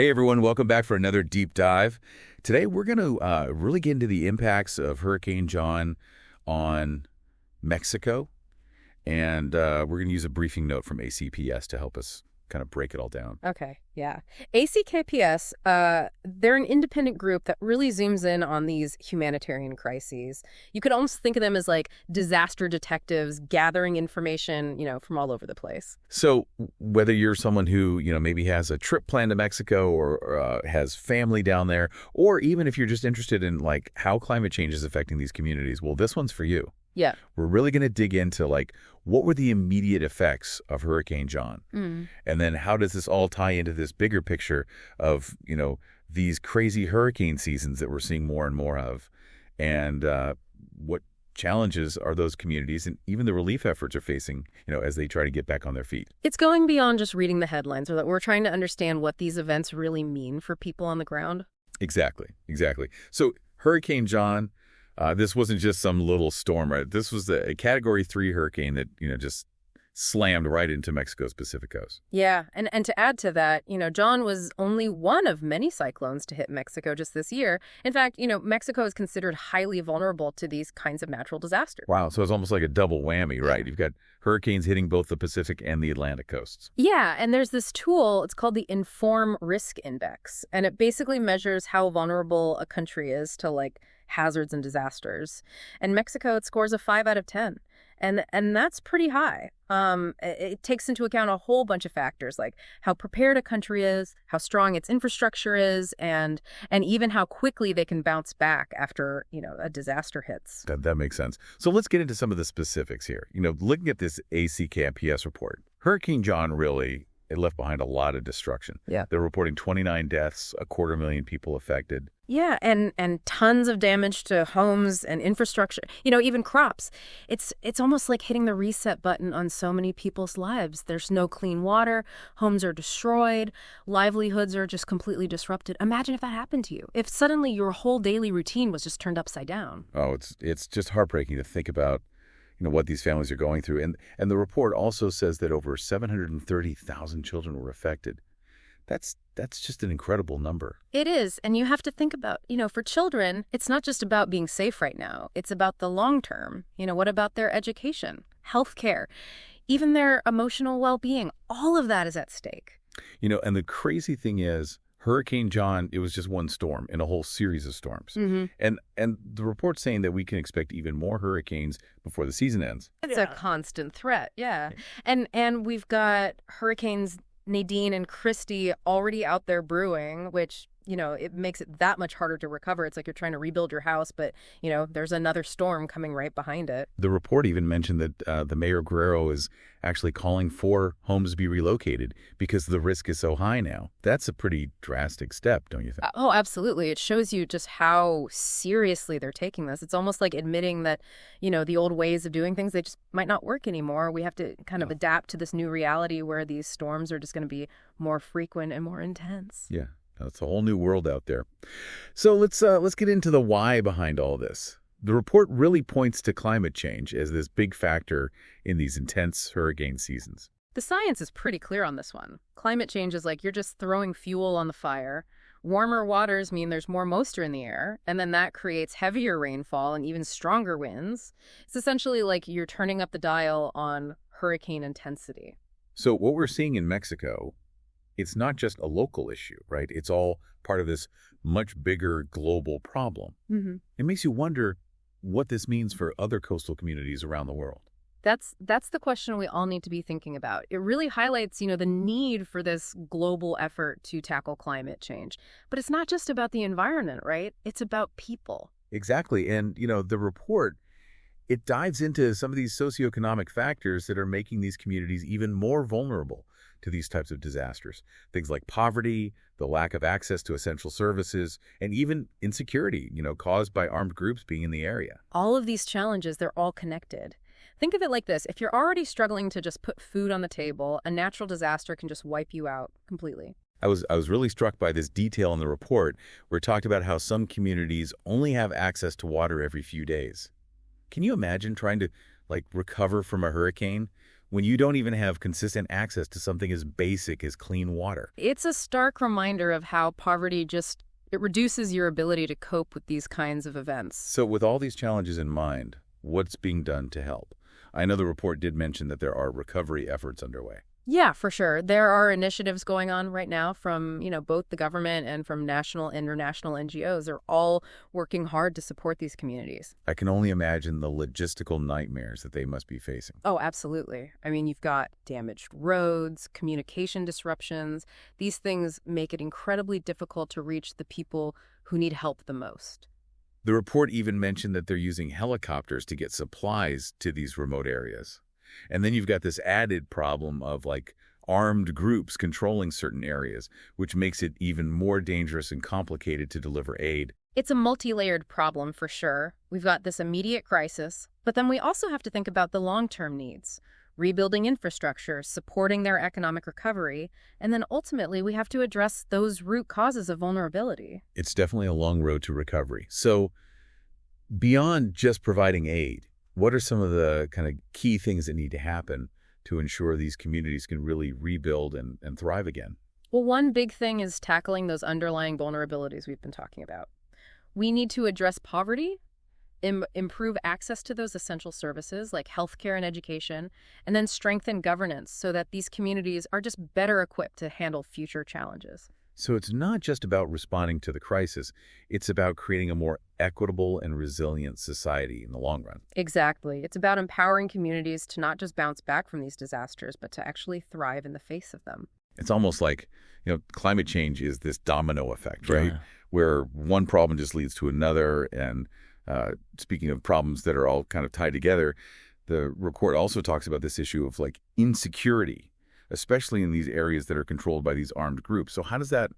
Hey everyone, welcome back for another deep dive. Today we're going to really get into the impacts of Hurricane John on Mexico, and we're going to use a briefing note from ACPS to help us kind of break it all down. Okay, yeah. ACKPS, they're an independent group that really zooms in on these humanitarian crises. You could almost think of them as like disaster detectives gathering information, from all over the place. So whether you're someone who, maybe has a trip planned to Mexico or has family down there, or even if you're just interested in like how climate change is affecting these communities, well, this one's for you. Yeah. We're really going to dig into like what were the immediate effects of Hurricane John? And then how does this all tie into this bigger picture of, these crazy hurricane seasons that we're seeing more and more of? And what challenges are those communities and even the relief efforts are facing, as they try to get back on their feet? It's going beyond just reading the headlines, or that we're trying to understand what these events really mean for people on the ground. Exactly. So Hurricane John, this wasn't just some little storm, right? This was a Category 3 hurricane that, just slammed right into Mexico's Pacific coast. Yeah, and to add to that, John was only one of many cyclones to hit Mexico just this year. In fact, Mexico is considered highly vulnerable to these kinds of natural disasters. Wow, so it's almost like a double whammy, right? You've got hurricanes hitting both the Pacific and the Atlantic coasts. Yeah, and there's this tool, it's called the Inform Risk Index, and it basically measures how vulnerable a country is to like hazards and disasters. And Mexico, it scores a 5 out of 10. And that's pretty high. It takes into account a whole bunch of factors like how prepared a country is, how strong its infrastructure is, and even how quickly they can bounce back after, a disaster hits. That makes sense. So let's get into some of the specifics here. Looking at this ACAPS report, Hurricane John really, it left behind a lot of destruction. Yeah. They're reporting 29 deaths, 250,000 people affected. Yeah, and tons of damage to homes and infrastructure, even crops. It's almost like hitting the reset button on so many people's lives. There's no clean water, homes are destroyed, livelihoods are just completely disrupted. Imagine if that happened to you. If suddenly your whole daily routine was just turned upside down. Oh, it's just heartbreaking to think about, what these families are going through. And the report also says that over 730,000 children were affected. That's just an incredible number. It is. And you have to think about, for children, it's not just about being safe right now. It's about the long term. What about their education, health care, even their emotional well-being? All of that is at stake. And the crazy thing is, Hurricane John, it was just one storm in a whole series of storms. And the report's saying that we can expect even more hurricanes before the season ends. It's a constant threat, yeah. And we've got hurricanes Nadine and Christy already out there brewing, which, it makes it that much harder to recover. It's like you're trying to rebuild your house, but, there's another storm coming right behind it. The report even mentioned that the mayor of Guerrero is actually calling for homes to be relocated because the risk is so high now. That's a pretty drastic step, don't you think? Oh, absolutely. It shows you just how seriously they're taking this. It's almost like admitting that, the old ways of doing things, they just might not work anymore. We have to kind of adapt to this new reality where these storms are just going to be more frequent and more intense. Yeah. It's a whole new world out there. So let's get into the why behind all this. The report really points to climate change as this big factor in these intense hurricane seasons. The science is pretty clear on this one. Climate change is like you're just throwing fuel on the fire. Warmer waters mean there's more moisture in the air, and then that creates heavier rainfall and even stronger winds. It's essentially like you're turning up the dial on hurricane intensity. So what we're seeing in Mexico, it's not just a local issue, right? It's all part of this much bigger global problem. It makes you wonder what this means for other coastal communities around the world. That's the question we all need to be thinking about. It really highlights, the need for this global effort to tackle climate change. But it's not just about the environment, right? It's about people. Exactly. And, the report, it dives into some of these socioeconomic factors that are making these communities even more vulnerable to these types of disasters. Things like poverty, the lack of access to essential services, and even insecurity, caused by armed groups being in the area. All of these challenges, they're all connected. Think of it like this. If you're already struggling to just put food on the table, a natural disaster can just wipe you out completely. I was really struck by this detail in the report where it talked about how some communities only have access to water every few days. Can you imagine trying to, recover from a hurricane when you don't even have consistent access to something as basic as clean water. It's a stark reminder of how poverty it reduces your ability to cope with these kinds of events. So with all these challenges in mind, what's being done to help? I know the report did mention that there are recovery efforts underway. Yeah, for sure. There are initiatives going on right now from, both the government and from national and international NGOs. They're all working hard to support these communities. I can only imagine the logistical nightmares that they must be facing. Oh, absolutely. I mean, you've got damaged roads, communication disruptions. These things make it incredibly difficult to reach the people who need help the most. The report even mentioned that they're using helicopters to get supplies to these remote areas. And then you've got this added problem of armed groups controlling certain areas, which makes it even more dangerous and complicated to deliver aid. It's a multi-layered problem for sure. We've got this immediate crisis, but then we also have to think about the long-term needs, rebuilding infrastructure, supporting their economic recovery, and then ultimately we have to address those root causes of vulnerability. It's definitely a long road to recovery. So beyond just providing aid, what are some of the kind of key things that need to happen to ensure these communities can really rebuild and thrive again? Well, one big thing is tackling those underlying vulnerabilities we've been talking about. We need to address poverty, improve access to those essential services like healthcare and education, and then strengthen governance so that these communities are just better equipped to handle future challenges. So it's not just about responding to the crisis, it's about creating a more equitable and resilient society in the long run. Exactly. It's about empowering communities to not just bounce back from these disasters, but to actually thrive in the face of them. It's almost like, climate change is this domino effect, right? Yeah. Where one problem just leads to another. And speaking of problems that are all kind of tied together, the report also talks about this issue of insecurity, especially in these areas that are controlled by these armed groups. So how does that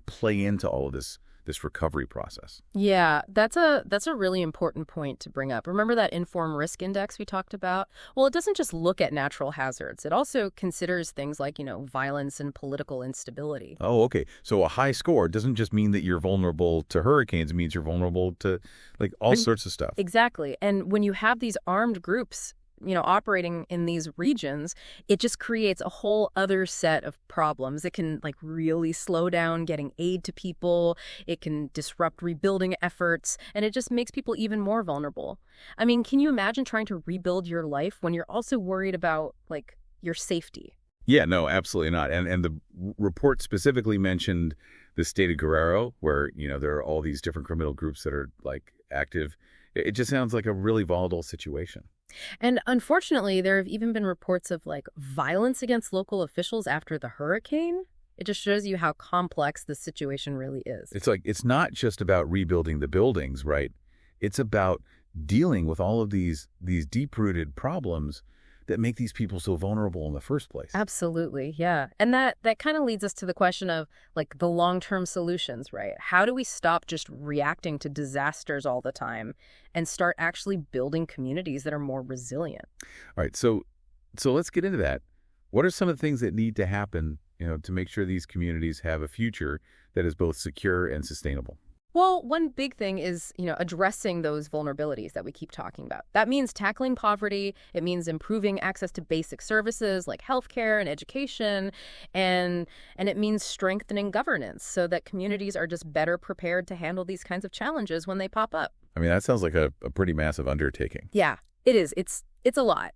play into all of this recovery process? Yeah, that's a really important point to bring up. Remember that informed risk index we talked about? Well, it doesn't just look at natural hazards. It also considers things like, violence and political instability. Oh, okay. So a high score doesn't just mean that you're vulnerable to hurricanes. It means you're vulnerable to all sorts of stuff. Exactly. And when you have these armed groups operating in these regions, it just creates a whole other set of problems. It can really slow down getting aid to people. It can disrupt rebuilding efforts, and it just makes people even more vulnerable. I mean, can you imagine trying to rebuild your life when you're also worried about your safety? Yeah, no, absolutely not. And the report specifically mentioned the state of Guerrero, where, there are all these different criminal groups that are active. It just sounds like a really volatile situation. And unfortunately, there have even been reports of violence against local officials after the hurricane. It just shows you how complex the situation really is. It's not just about rebuilding the buildings, right? It's about dealing with all of these deep-rooted problems that make these people so vulnerable in the first place. Absolutely, yeah. And that kind of leads us to the question of the long-term solutions, right? How do we stop just reacting to disasters all the time and start actually building communities that are more resilient? All right, so let's get into that. What are some of the things that need to happen, to make sure these communities have a future that is both secure and sustainable? Well, one big thing is, addressing those vulnerabilities that we keep talking about. That means tackling poverty. It means improving access to basic services like healthcare and education. And it means strengthening governance so that communities are just better prepared to handle these kinds of challenges when they pop up. I mean, that sounds like a pretty massive undertaking. Yeah, it is. It's a lot.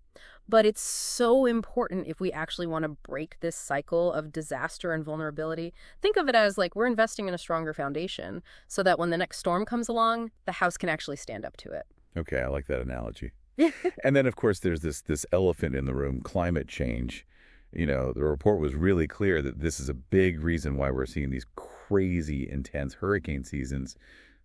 But it's so important if we actually want to break this cycle of disaster and vulnerability. Think of it as we're investing in a stronger foundation so that when the next storm comes along, the house can actually stand up to it. Okay, I like that analogy. And then, of course, there's this elephant in the room, climate change. The report was really clear that this is a big reason why we're seeing these crazy, intense hurricane seasons.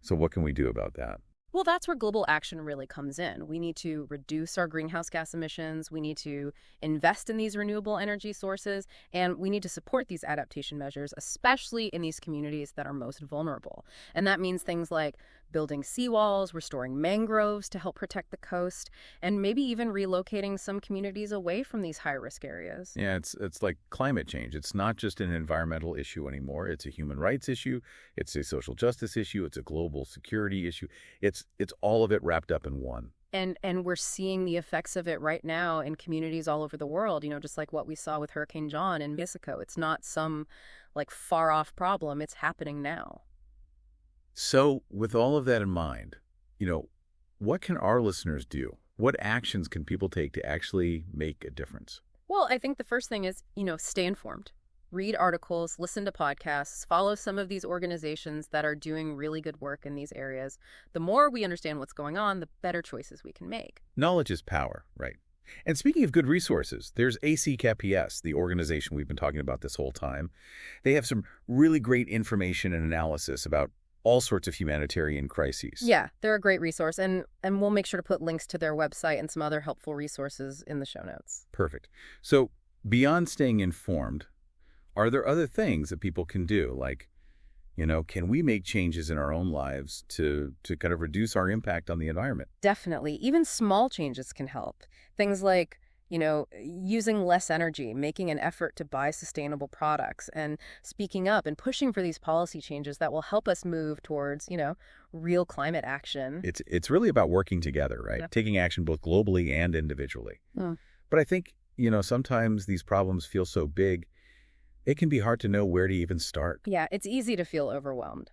So what can we do about that? Well, that's where global action really comes in. We need to reduce our greenhouse gas emissions. We need to invest in these renewable energy sources, and we need to support these adaptation measures, especially in these communities that are most vulnerable. And that means things like building seawalls, restoring mangroves to help protect the coast, and maybe even relocating some communities away from these high-risk areas. Yeah, it's like climate change. It's not just an environmental issue anymore. It's a human rights issue. It's a social justice issue. It's a global security issue. It's all of it wrapped up in one. And we're seeing the effects of it right now in communities all over the world, just like what we saw with Hurricane John in Mexico. It's not some like far off problem. It's happening now. So with all of that in mind, you know, what can our listeners do? What actions can people take to actually make a difference? Well, I think the first thing is, stay informed. Read articles, listen to podcasts, follow some of these organizations that are doing really good work in these areas. The more we understand what's going on, the better choices we can make. Knowledge is power, right? And speaking of good resources, there's ACAPS, the organization we've been talking about this whole time. They have some really great information and analysis about all sorts of humanitarian crises. Yeah, they're a great resource, and we'll make sure to put links to their website and some other helpful resources in the show notes. Perfect. So beyond staying informed, are there other things that people can do? Like, can we make changes in our own lives to kind of reduce our impact on the environment? Definitely. Even small changes can help. Things like, using less energy, making an effort to buy sustainable products, and speaking up and pushing for these policy changes that will help us move towards, real climate action. It's really about working together, right? Yeah. Taking action both globally and individually. Mm. But I think, sometimes these problems feel so big, it can be hard to know where to even start. Yeah, it's easy to feel overwhelmed.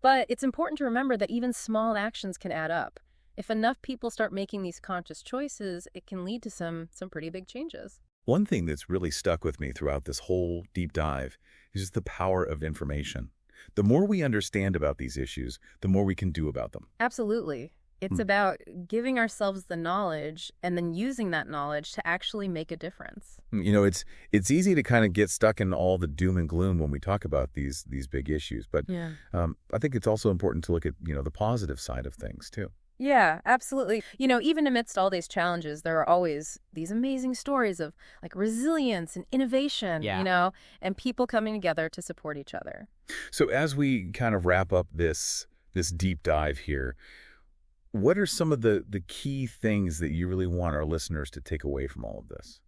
But it's important to remember that even small actions can add up. If enough people start making these conscious choices, it can lead to some pretty big changes. One thing that's really stuck with me throughout this whole deep dive is just the power of information. The more we understand about these issues, the more we can do about them. Absolutely. It's about giving ourselves the knowledge and then using that knowledge to actually make a difference. It's easy to kind of get stuck in all the doom and gloom when we talk about these big issues. But Yeah. I think it's also important to look at, the positive side of things, too. Yeah, absolutely. Even amidst all these challenges, there are always these amazing stories of like resilience and innovation, Yeah. and people coming together to support each other. So as we kind of wrap up this deep dive here, what are some of the key things that you really want our listeners to take away from all of this?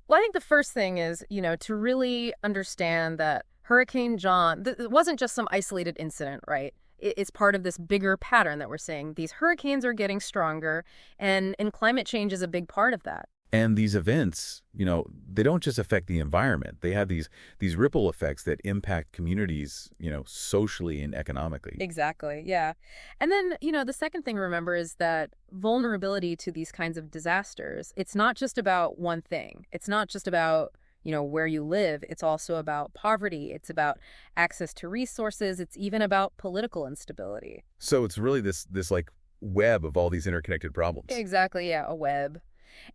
Well, I think the first thing is, to really understand that Hurricane John, it wasn't just some isolated incident, right? It's part of this bigger pattern that we're seeing. These hurricanes are getting stronger, and climate change is a big part of that. And these events, they don't just affect the environment. They have these ripple effects that impact communities, socially and economically. Exactly, yeah. And then, the second thing to remember is that vulnerability to these kinds of disasters, it's not just about one thing. It's not just about, where you live. It's also about poverty. It's about access to resources. It's even about political instability. So it's really this like web of all these interconnected problems. Exactly, yeah, a web.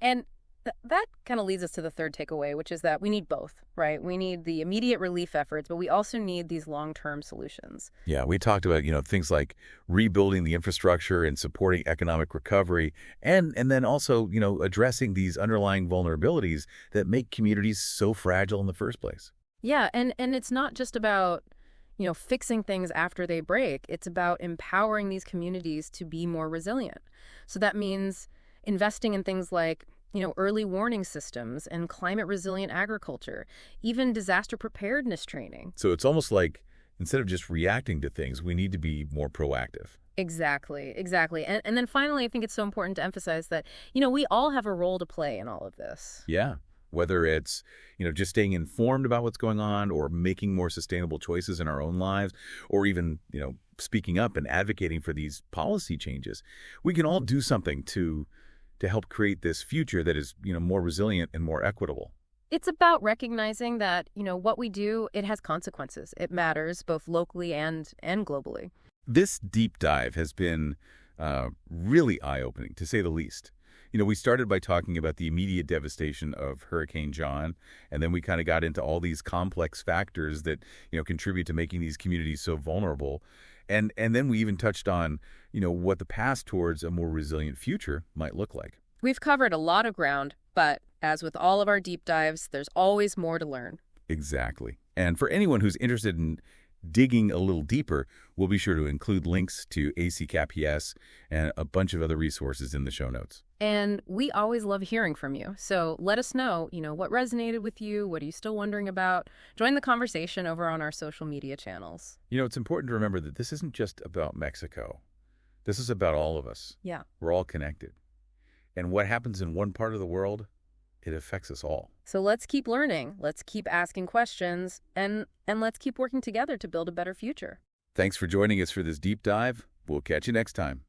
And that kind of leads us to the third takeaway, which is that we need both, right? We need the immediate relief efforts, but we also need these long-term solutions. Yeah, we talked about, things like rebuilding the infrastructure and supporting economic recovery, and then also, addressing these underlying vulnerabilities that make communities so fragile in the first place. Yeah, and it's not just about, fixing things after they break. It's about empowering these communities to be more resilient. So that means investing in things like, early warning systems and climate resilient agriculture, even disaster preparedness training. So it's almost like instead of just reacting to things, we need to be more proactive. Exactly. And then finally, I think it's so important to emphasize that, we all have a role to play in all of this. Yeah. Whether it's, just staying informed about what's going on or making more sustainable choices in our own lives, or even, speaking up and advocating for these policy changes, we can all do something to help create this future that is, more resilient and more equitable. It's about recognizing that, what we do, it has consequences. It matters both locally and globally. This deep dive has been really eye-opening, to say the least. We started by talking about the immediate devastation of Hurricane John, and then we kind of got into all these complex factors that, contribute to making these communities so vulnerable. And then we even touched on, what the path towards a more resilient future might look like. We've covered a lot of ground, but as with all of our deep dives, there's always more to learn. Exactly. And for anyone who's interested in digging a little deeper, we'll be sure to include links to ACAPS and a bunch of other resources in the show notes. And we always love hearing from you. So let us know, what resonated with you? What are you still wondering about? Join the conversation over on our social media channels. It's important to remember that this isn't just about Mexico. This is about all of us. Yeah. We're all connected. And what happens in one part of the world, it affects us all. So let's keep learning, let's keep asking questions, and let's keep working together to build a better future. Thanks for joining us for this deep dive. We'll catch you next time.